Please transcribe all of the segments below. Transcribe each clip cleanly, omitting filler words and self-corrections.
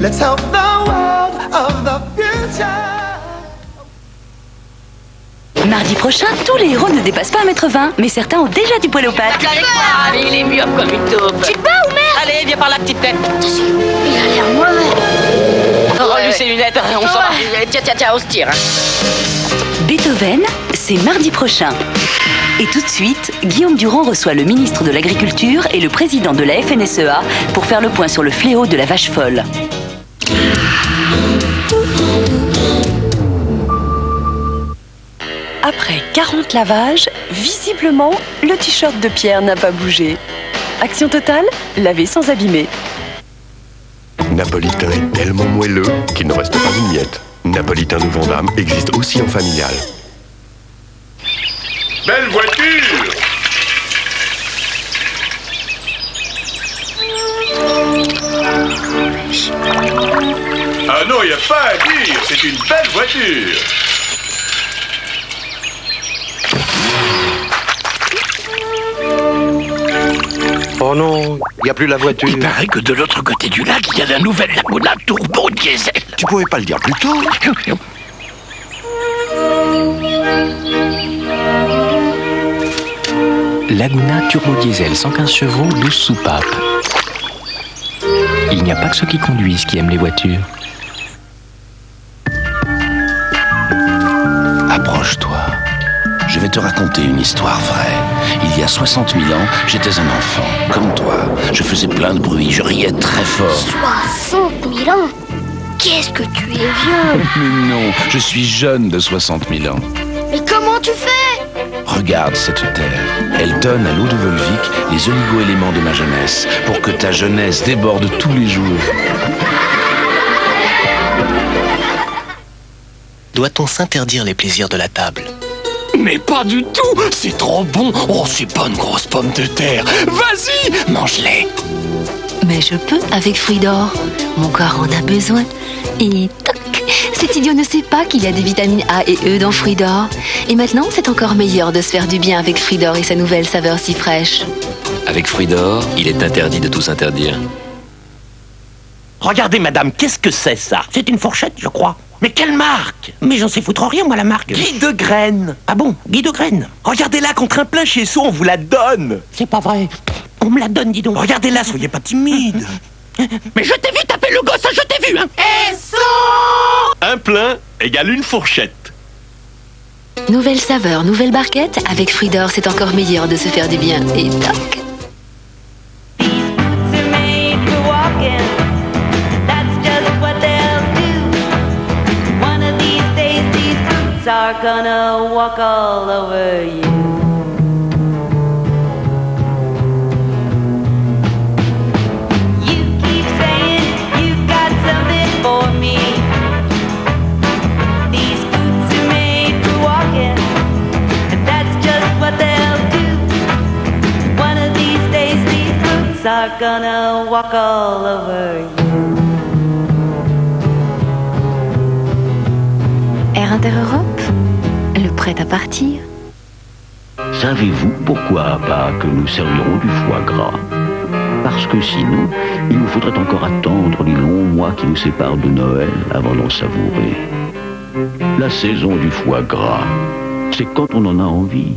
Let's help the world of the future. Mardi prochain, tous les héros ne dépassent pas 1m20, mais certains ont déjà du poil aux pattes. Viens avec moi, allez, il est myope comme une taupe. Tu te bats ou merde? Allez, viens par la petite tête. Attention, il a l'air mauvais. Rends-lui ses lunettes, on s'en va. Tiens, on se tire. Beethoven, c'est mardi prochain. Et tout de suite, Guillaume Durand reçoit le ministre de l'Agriculture et le président de la FNSEA pour faire le point sur le fléau de la vache folle. Après 40 lavages, visiblement, le t-shirt de Pierre n'a pas bougé. Action totale, laver sans abîmer. Napolitain est tellement moelleux qu'il ne reste pas une miette. Napolitain de Vendôme existe aussi en familial. Belle voiture! Ah non, il n'y a pas à dire, c'est une belle voiture! Oh non, il n'y a plus la voiture. Il paraît que de l'autre côté du lac, il y a un nouvel Laguna turbo diesel. Tu pouvais pas le dire plus tôt. Laguna turbo diesel 115 chevaux, 12 soupapes. Il n'y a pas que ceux qui conduisent qui aiment les voitures. Approche-toi. Je vais te raconter une histoire vraie. Il y a 60 000 ans, j'étais un enfant, comme toi. Je faisais plein de bruit, je riais très fort. 60 000 ans? Qu'est-ce que tu es vieux? Mais non, je suis jeune de 60 000 ans. Mais comment tu fais? Regarde cette terre. Elle donne à l'eau de Volvic les oligo-éléments de ma jeunesse, pour que ta jeunesse déborde tous les jours. Doit-on s'interdire les plaisirs de la table? Mais pas du tout, c'est trop bon. Oh, ces bonnes grosses pommes de terre. Vas-y, mange-les. Mais je peux avec fruits d'or. Mon corps en a besoin. Et toc, cet idiot ne sait pas qu'il y a des vitamines A et E dans fruits d'or. Et maintenant, c'est encore meilleur de se faire du bien avec fruits d'or et sa nouvelle saveur si fraîche. Avec fruits d'or, il est interdit de tout s'interdire. Regardez, madame, qu'est-ce que c'est, ça? C'est une fourchette, je crois. Mais quelle marque? Mais j'en sais foutre rien, moi, la marque. Guy de Graine. Ah bon, Guy de Graine. Regardez-la, contre un plein chez soi, on vous la donne. C'est pas vrai. On me la donne, dis donc. Regardez-la, soyez pas timide. Mais je t'ai vu taper le gosse, je t'ai vu, hein. Et son! Un plein égale une fourchette. Nouvelle saveur, nouvelle barquette. Avec fruits d'or, c'est encore meilleur de se faire du bien. Et toc. Are gonna walk all over you. You keep saying you've got something for me. These boots are made for walking, and that's just what they'll do. One of these days these boots are gonna walk all over you. Air Inter-Europe, le prêt à partir. Savez-vous pourquoi pas que nous servirons du foie gras? Parce que sinon, il nous faudrait encore attendre les longs mois qui nous séparent de Noël avant d'en savourer. La saison du foie gras, c'est quand on en a envie.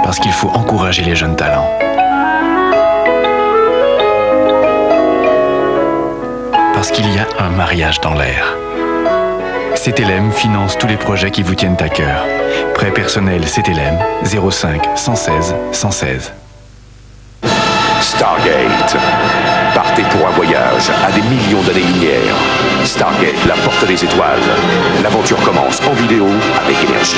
Parce qu'il faut encourager les jeunes talents. Parce qu'il y a un mariage dans l'air. CTLM finance tous les projets qui vous tiennent à cœur. Prêt personnel CTLM 05 116 116. Stargate. Partez pour un voyage à des millions d'années-lumière. Stargate, la porte des étoiles. L'aventure commence en vidéo avec Énergie.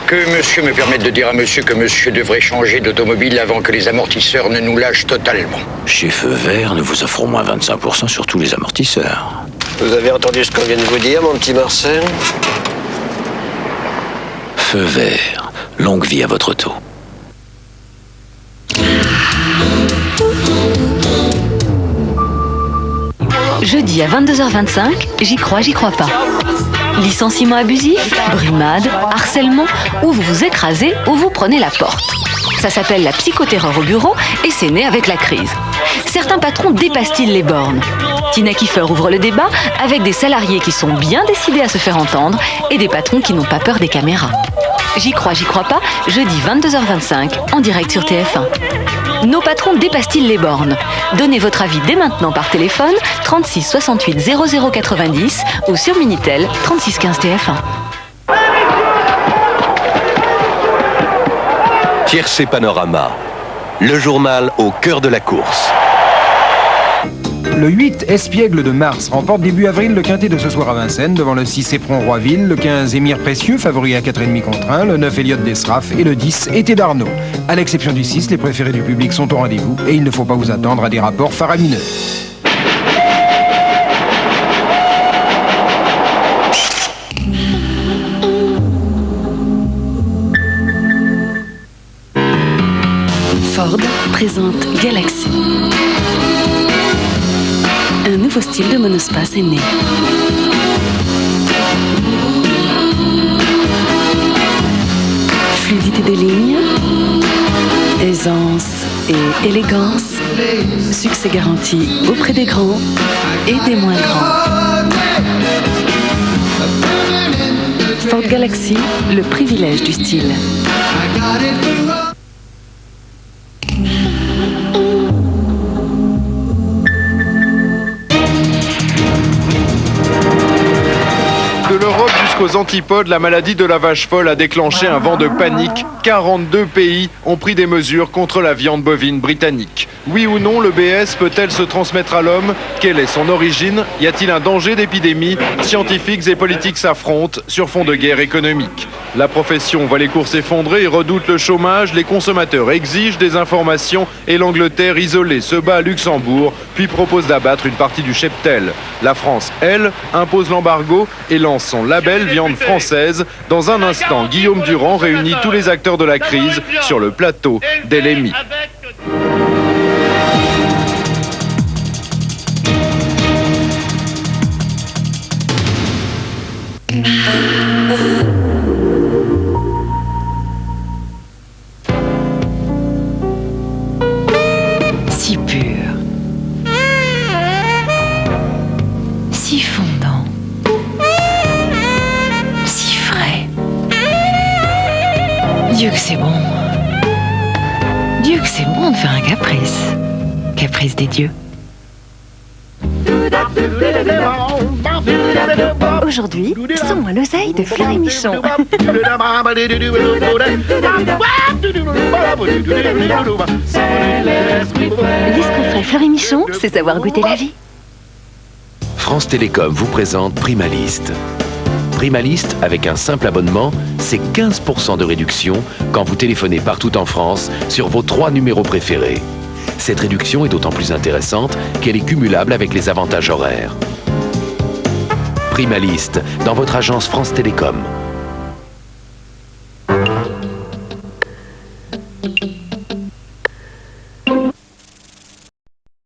Que monsieur me permette de dire à monsieur que monsieur devrait changer d'automobile avant que les amortisseurs ne nous lâchent totalement. Chez Feu Vert, nous vous offrons moins 25% sur tous les amortisseurs. Vous avez entendu ce qu'on vient de vous dire, mon petit Marcel? Feu Vert, longue vie à votre auto. Jeudi à 22h25, j'y crois pas. Licenciement abusif, brimade, harcèlement, ou vous vous écrasez ou vous prenez la porte. Ça s'appelle la psychoterreur au bureau et c'est né avec la crise. Certains patrons dépassent-ils les bornes? Tina Kiefer ouvre le débat avec des salariés qui sont bien décidés à se faire entendre et des patrons qui n'ont pas peur des caméras. J'y crois pas, jeudi 22h25 en direct sur TF1. Nos patrons dépassent-ils les bornes? Donnez votre avis dès maintenant par téléphone 36 68 00 90 ou sur Minitel 36 15 TF1. Tiercé Panorama, le journal au cœur de la course. Le 8 Espiègle de Mars remporte début avril le quintet de ce soir à Vincennes devant le 6 Éperon-Roiville, le 15 Émir Précieux favori à 4,5 contre 1, le 9 Elliott d'Esraf et le 10 Été d'Arnaud. À l'exception du 6, les préférés du public sont au rendez-vous et il ne faut pas vous attendre à des rapports faramineux. Ford présente Galaxy. Un nouveau style de monospace est né. Fluidité des lignes, aisance et élégance, succès garanti auprès des grands et des moins grands. Ford Galaxy, le privilège du style. De l'Europe jusqu'aux antipodes, la maladie de la vache folle a déclenché un vent de panique. 42 pays ont pris des mesures contre la viande bovine britannique. Oui ou non, le BS peut-elle se transmettre à l'homme? Quelle est son origine? Y a-t-il un danger d'épidémie? Scientifiques et politiques s'affrontent sur fond de guerre économique. La profession voit les cours s'effondrer et redoute le chômage. Les consommateurs exigent des informations et l'Angleterre isolée se bat à Luxembourg, puis propose d'abattre une partie du cheptel. La France, elle, impose l'embargo et lance son label viande française. Dans un instant, Guillaume Durand réunit tous les acteurs de la crise sur le plateau d'LMI. Si pur, si fondant, si frais. Dieu que c'est bon. Dieu que c'est bon de faire un caprice. Caprice des dieux. Aujourd'hui, sans moi l'oseille de Fleury Michon. Lire ce qu'on ferait Fleury Michon, c'est savoir goûter la vie. France Télécom vous présente Primalist. Primalist, avec un simple abonnement, c'est 15% de réduction quand vous téléphonez partout en France sur vos 3 numéros préférés. Cette réduction est d'autant plus intéressante qu'elle est cumulable avec les avantages horaires. Primalist, dans votre agence France Télécom.